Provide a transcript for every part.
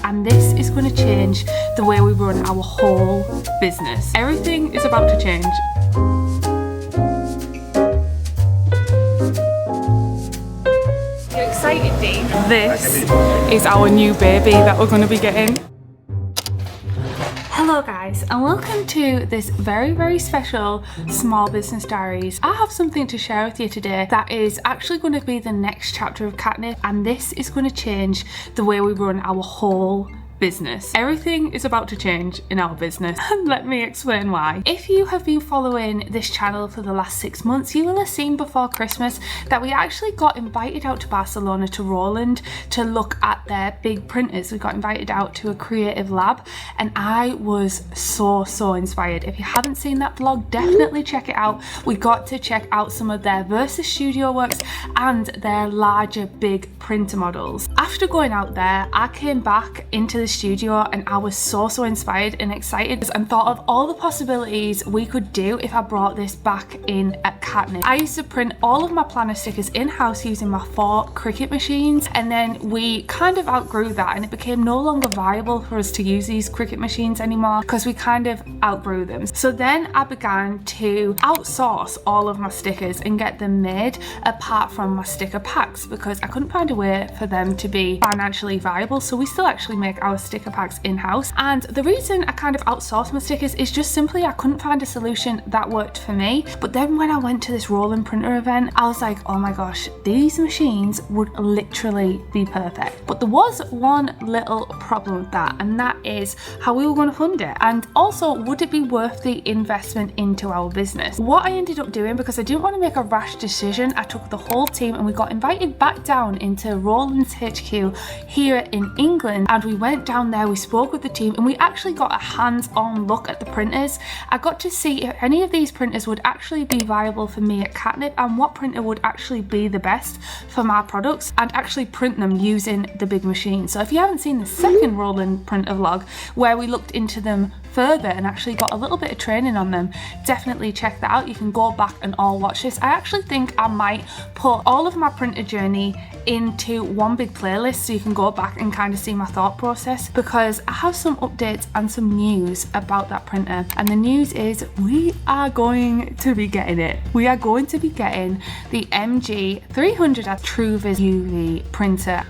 and this is going to change the way we run our whole business. Everything is about to change. You excited, Dee? This is our new baby that we're going to be getting. Hello guys, and welcome to this very special small business diaries. I have something to share with you today that is actually going to be the next chapter of Katnipp, and this is going to change the way we run our whole business. Everything is about to change in our business, and let me explain why. If you have been following this channel for the last 6 months, you will have seen before Christmas that we actually got invited out to Barcelona to Roland to look at their big printers. We got invited out to a creative lab, and I was so inspired. If you haven't seen that vlog, definitely check it out. We got to check out some of their Versus Studio works and their larger big printer models. After going out there, I came back into the studio and I was so inspired and excited and thought of all the possibilities we could do if I brought this back in at Katnipp. I used to print all of my planner stickers in-house using my 4 Cricut machines, and then we kind of outgrew that and it became no longer viable for us to use these Cricut machines anymore because we kind of outgrew them. So then I began to outsource all of my stickers and get them made apart from my sticker packs because I couldn't find a way for them to be financially viable. So we still actually make our sticker packs in-house, and the reason I kind of outsourced my stickers is just simply I couldn't find a solution that worked for me. But then when I went to this Roland printer event, I was like, oh my gosh, these machines would literally be perfect. But there was one little problem with that, and that is how we were going to fund it, and also would it be worth the investment into our business. What I ended up doing, because I didn't want to make a rash decision, I took the whole team and we got invited back down into Roland's HQ here in England, and we went down there, we spoke with the team, and we actually got a hands-on look at the printers. I got to see if any of these printers would actually be viable for me at Katnipp and what printer would actually be the best for my products, and actually print them using the big machine. So if you haven't seen the second Roland printer vlog where we looked into them further and actually got a little bit of training on them, definitely check that out. You can go back and all watch this. I actually think I might put all of my printer journey into one big playlist so you can go back and kind of see my thought process, because I have some updates and some news about that printer. And the news is we are going to be getting it. We are going to be getting the MG 300 TrueViz UV printer.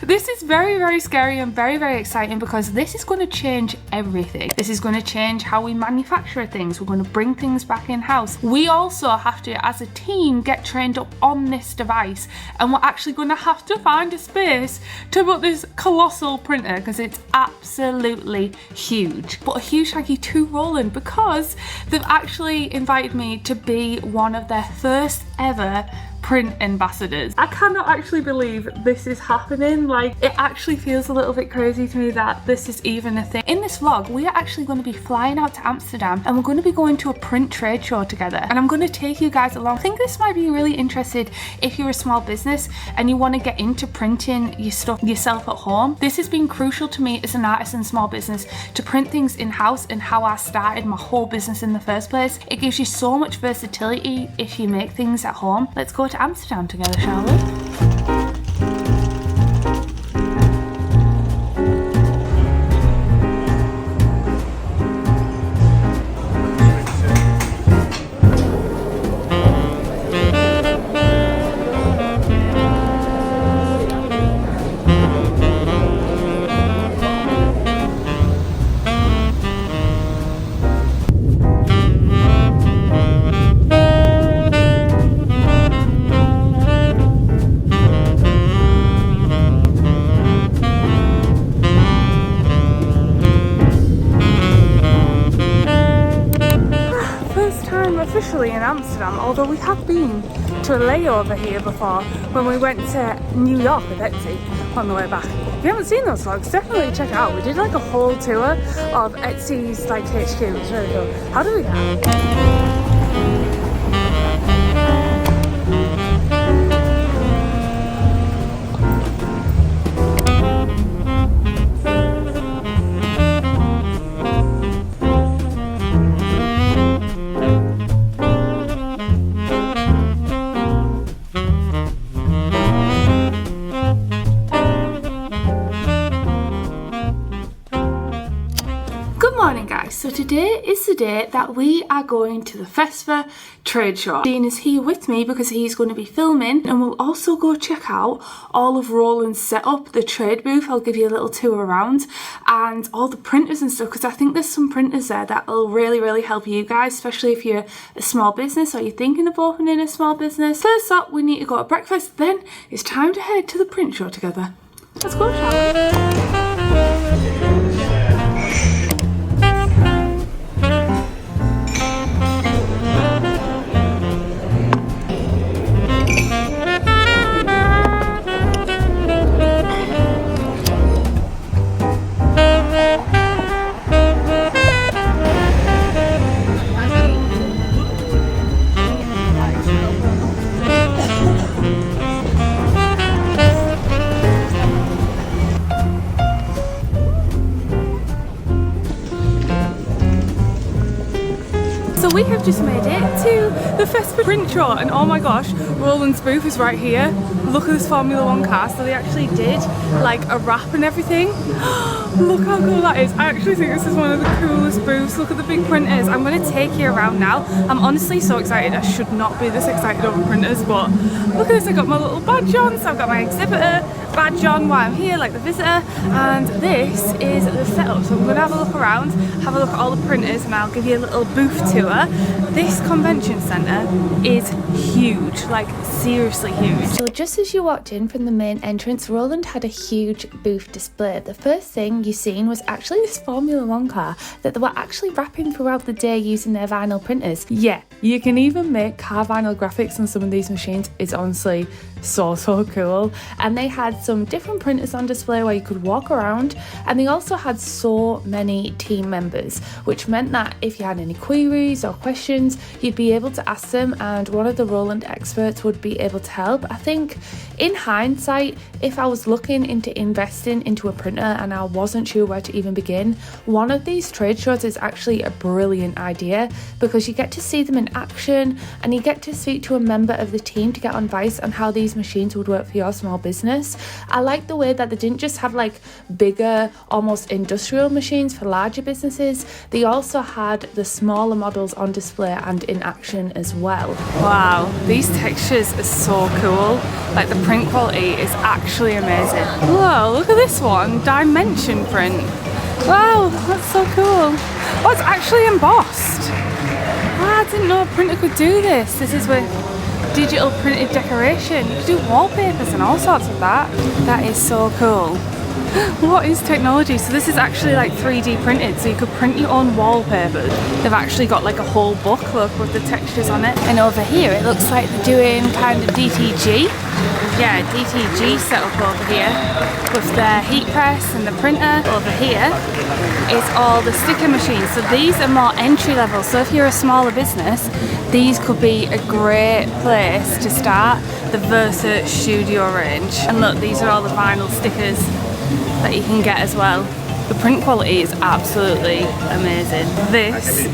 This is very scary and very exciting because this is going to change everything. This is going to change how we manufacture things. We're going to bring things back in-house. We also have to, as a team, get trained up on this device, and we're actually going to have to find a space to put this colossal printer because it's absolutely huge. But a huge thank you to Roland because they've actually invited me to be one of their first ever print ambassadors. I cannot actually believe this is happening. Like, it actually feels a little bit crazy to me that this is even a thing. In this vlog, we are actually going to be flying out to Amsterdam and we're going to be going to a print trade show together, and I'm going to take you guys along. I think this might be really interesting if you're a small business and you want to get into printing your stuff yourself at home. This has been crucial to me as an artist and small business to print things in-house, and how I started my whole business in the first place. It gives you so much versatility if you make things at home. Let's go to Amsterdam together, shall we? Officially in Amsterdam, although we have been to a layover here before when we went to New York with Etsy on the way back. If you haven't seen those vlogs, definitely check it out. We did like a whole tour of Etsy's like HQ. It was really cool. How do we go? Morning guys, so today is the day that we are going to the FESPA trade show. Dean is here with me because he's going to be filming, and we'll also go check out all of Roland's setup, the trade booth. I'll give you a little tour around, and all the printers and stuff, because I think there's some printers there that will really help you guys, especially if you're a small business or you're thinking of opening a small business. First up, we need to go to breakfast, then it's time to head to the print show together. Let's go, shall we? So we have just made it to the FESPA Print Trade, and oh my gosh, Roland's booth is right here. Look at this Formula 1 car. So they actually did like a wrap and everything. Look how cool that is. I actually think this is one of the coolest booths. Look at the big printers. I'm going to take you around now. I'm honestly so excited. I should not be this excited over printers, but look at this. I got my little badge on, so I've got my exhibitor badge on while I'm here, like the visitor, and this is the setup. So I'm going to have a look around, have a look at all the printers, and I'll give you a little booth tour. This convention centre is huge, like seriously huge. So just as you walked in from the main entrance, Roland had a huge booth display. The first thing you seen was actually this Formula 1 car that they were actually wrapping throughout the day using their vinyl printers. Yeah, you can even make car vinyl graphics on some of these machines. It's honestly so cool. And they had some different printers on display where you could walk around, and they also had so many team members, which meant that if you had any queries or questions, you'd be able to ask them, and one of the Roland experts would be able to help. I think in hindsight, if I was looking into investing into a printer and I wasn't sure where to even begin, one of these trade shows is actually a brilliant idea, because you get to see them in action and you get to speak to a member of the team to get advice on how these machines would work for your small business. I like the way that they didn't just have like bigger, almost industrial machines for larger businesses. They also had the smaller models on display and in action as well. Wow, these textures are so cool. Like the print quality is actually amazing. Whoa, look at this one, dimension print. Wow, that's so cool. Oh, it's actually embossed. Wow, I didn't know a printer could do this. This is with digital printed decoration. You can do wallpapers and all sorts of that. That is so cool. What is technology? So this is actually like 3D printed, so you could print your own wallpapers. They've actually got like a whole book, look, with the textures on it. And over here it looks like they're doing kind of DTG. Yeah, DTG setup over here with their heat press and the printer. Over here is all the sticker machines. So these are more entry level. So if you're a smaller business, these could be a great place to start the Versa Studio range. And look, these are all the vinyl stickers that you can get as well. The print quality is absolutely amazing. This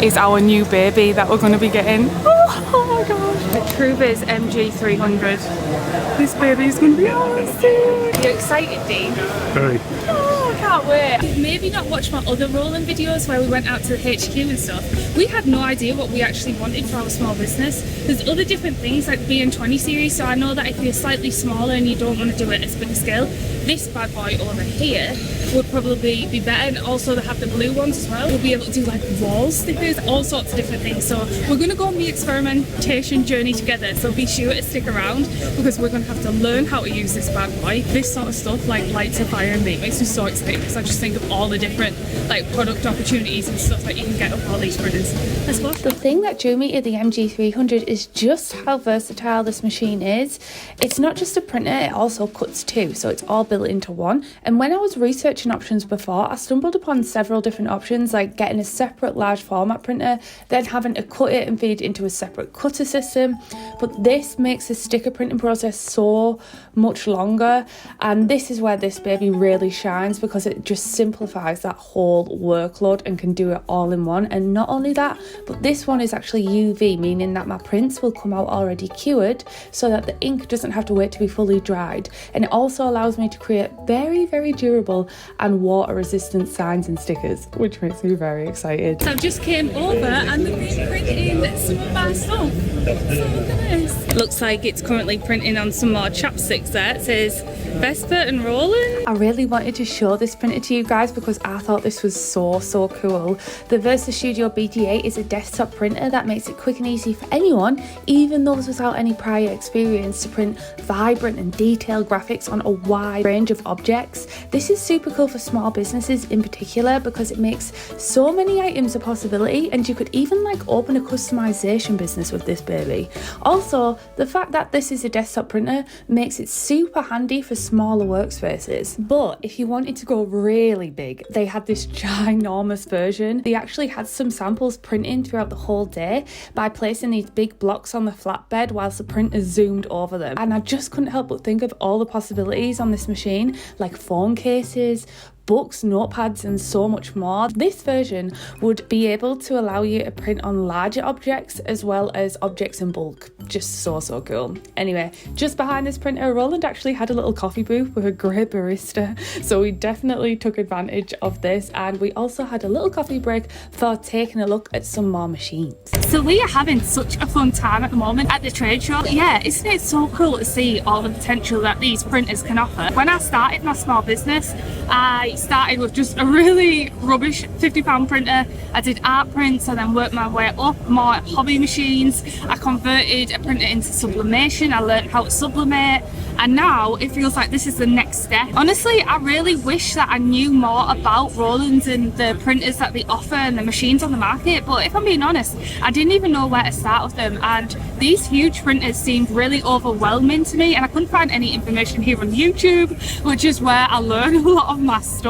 is our new baby that we're going to be getting. Oh my gosh. The Truvis MG300. This baby is going to be awesome. Are you excited, Dean? Very. Oh, I can't wait. You've maybe not watched my other Roland videos where we went out to the HQ and stuff. We had no idea what we actually wanted for our small business. There's other different things like BN20 series, so I know that if you're slightly smaller and you don't want to do it as big a scale, this bad boy over here would probably be better. And also they have the blue ones as well. We'll be able to do like wall stickers, all sorts of different things. So we're going to go on the experimentation journey together, so be sure to stick around, because we're going to have to learn how to use this bad boy. This sort of stuff like lights a fire in me. It makes me so excited, because I just think of all the different like product opportunities and stuff that you can get with all these printers. Let's watch. The thing that drew me to the MG300 is just how versatile this machine is. It's not just a printer, it also cuts too, so it's all built into one. And when I was researching options before, I stumbled upon several different options, like getting a separate large format printer, then having to cut it and feed into a separate cutter system. But this makes the sticker printing process so much longer, and this is where this baby really shines, because it just simplifies that whole workload and can do it all in one. And not only that, but this one is actually UV, meaning that my prints will come out already cured, so that the ink doesn't have to wait to be fully dried. And it also allows me to create very, very durable and water resistant signs and stickers, which makes me very excited. So I've just came over and they've been printing some of my stuff. So look at this. Looks like it's currently printing on some more chapsticks there. It says FESPA and Roland. I really wanted to show this printer to you guys because I thought this was so cool. The Versa Studio BT8 is a desktop printer that makes it quick and easy for anyone, even those without any prior experience, to print vibrant and detailed graphics on a wide range of objects. This is super cool for small businesses in particular because it makes so many items a possibility, and you could even like open a customization business with this baby. Also, the fact that this is a desktop printer makes it super handy for smaller workspaces. But if you wanted to go really big, they had this ginormous version. They actually had some samples printing throughout the whole day by placing these big blocks on the flatbed whilst the printer zoomed over them. And I just couldn't help but think of all the possibilities on this machine, like phone cases, books, notepads, and so much more. This version would be able to allow you to print on larger objects as well as objects in bulk. Just so cool. Anyway, just behind this printer, Roland actually had a little coffee booth with a great barista, so we definitely took advantage of this, and we also had a little coffee break for taking a look at some more machines. So we are having such a fun time at the moment at the trade show. Yeah, isn't it so cool to see all the potential that these printers can offer? When I started my small business, I started with just a really rubbish £50 printer. I did art prints and then worked my way up, more hobby machines. I converted a printer into sublimation. I learned how to sublimate, and now it feels like this is the next step. Honestly, I really wish that I knew more about Roland and the printers that they offer and the machines on the market, but if I'm being honest, I didn't even know where to start with them, and these huge printers seemed really overwhelming to me, and I couldn't find any information here on YouTube, which is where I learn a lot of my stuff.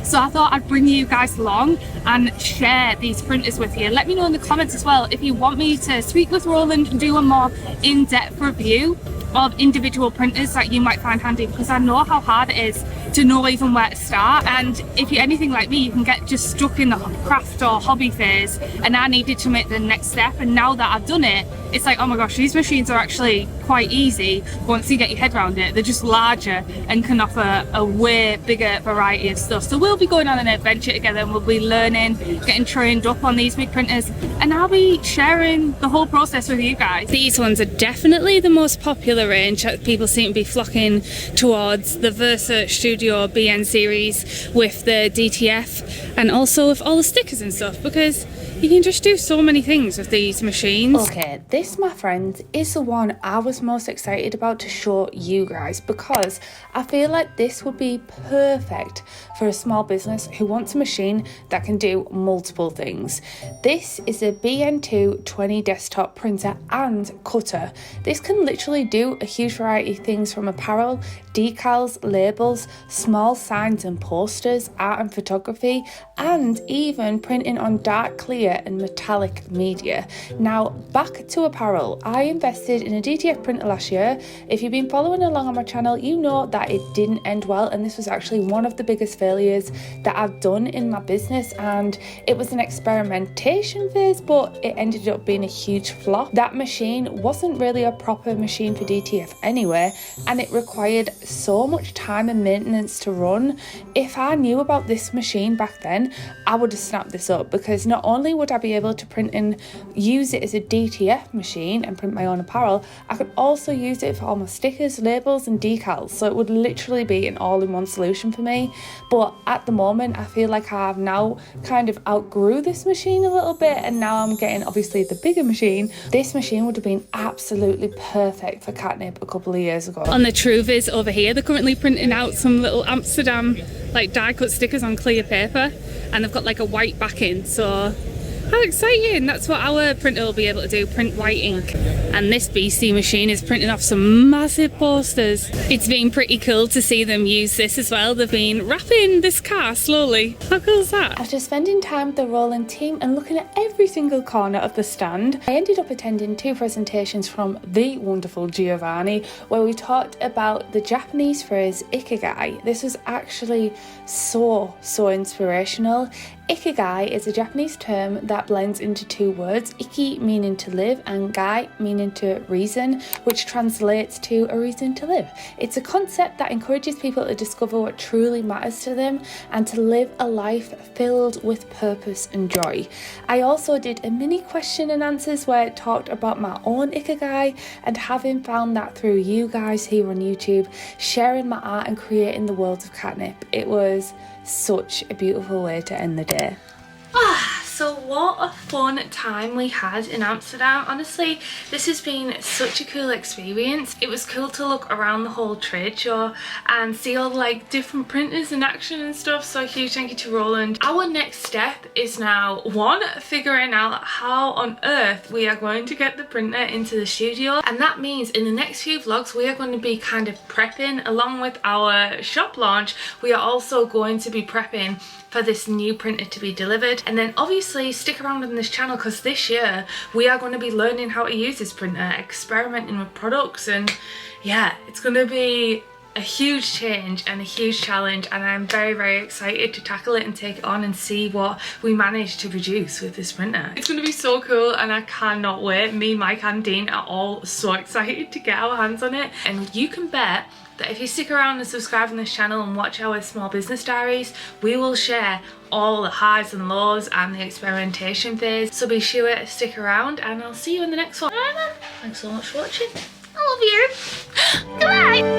So I thought I'd bring you guys along and share these printers with you. Let me know in the comments as well if you want me to speak with Roland and do a more in-depth review of individual printers that you might find handy, because I know how hard it is to know even where to start. And if you're anything like me, you can get just stuck in the craft or hobby phase, and I needed to make the next step, and now that I've done it, it's like, oh my gosh, these machines are actually quite easy once you get your head around it. They're just larger and can offer a way bigger variety of stuff. So we'll be going on an adventure together, and we'll be learning, getting trained up on these big printers, and I'll be sharing the whole process with you guys. These ones are definitely the most popular range that people seem to be flocking towards, the Versa Studio BN series with the DTF and also with all the stickers and stuff, because you can just do so many things with these machines. Okay, this, my friends, is the one I was most excited about to show you guys, because I feel like this would be perfect for a small business who wants a machine that can do multiple things. This is a BN2 20 desktop printer and cutter. This can literally do a huge variety of things, from apparel, decals, labels, small signs and posters, art and photography, and even printing on dark, clear and metallic media. Now, back to apparel. I invested in a DTF printer last year. If you've been following along on my channel, you know that it didn't end well, and this was actually one of the biggest failures that I've done in my business, and it was an experimentation phase, but it ended up being a huge flop. That machine wasn't really a proper machine for DTF anyway, and it required so much time and maintenance to run. If I knew about this machine back then, I would have snapped this up, because not only would I be able to print and use it as a DTF machine and print my own apparel, I could also use it for all my stickers, labels and decals, so it would literally be an all-in-one solution for me. But at the moment, I feel like I've now kind of outgrew this machine a little bit, and now I'm getting obviously the bigger machine. This machine would have been absolutely perfect for Katnipp a couple of years ago. On the Truvis over here, they're currently printing out some little Amsterdam like die cut stickers on clear paper, and they've got like a white backing, so how exciting. That's what our printer will be able to do, print white ink. And this BC machine is printing off some massive posters. It's been pretty cool to see them use this as well. They've been wrapping this car slowly. How cool is that? After spending time with the Roland team and looking at every single corner of the stand, I ended up attending 2 presentations from the wonderful Giovanni, where we talked about the Japanese phrase ikigai. This was actually so inspirational. Ikigai is a Japanese term that blends into two words, iki meaning to live and gai meaning to reason, which translates to a reason to live. It's a concept that encourages people to discover what truly matters to them and to live a life filled with purpose and joy. I also did a mini question and answers where it talked about my own Ikigai, and having found that through you guys here on YouTube, sharing my art and creating the world of Katnipp. It was such a beautiful way to end the day. So what a fun time we had in Amsterdam. Honestly, this has been such a cool experience. It was cool to look around the whole trade show and see all like different printers in action and stuff. So huge thank you to Roland. Our next step is now figuring out how on earth we are going to get the printer into the studio, and that means in the next few vlogs we are going to be kind of prepping along with our shop launch. We are also going to be prepping for this new printer to be delivered, and then obviously stick around on this channel because this year we are going to be learning how to use this printer, experimenting with products, and yeah, it's going to be a huge change and a huge challenge, and I'm very excited to tackle it and take it on and see what we manage to produce with this printer. It's going to be so cool and I cannot wait. Me, Mike and Dean are all so excited to get our hands on it, and you can bet that if you stick around and subscribe on this channel and watch our small business diaries, we will share all the highs and lows and the experimentation phase. So be sure to stick around and I'll see you in the next one. Alright then, thanks so much for watching. I love you. Goodbye.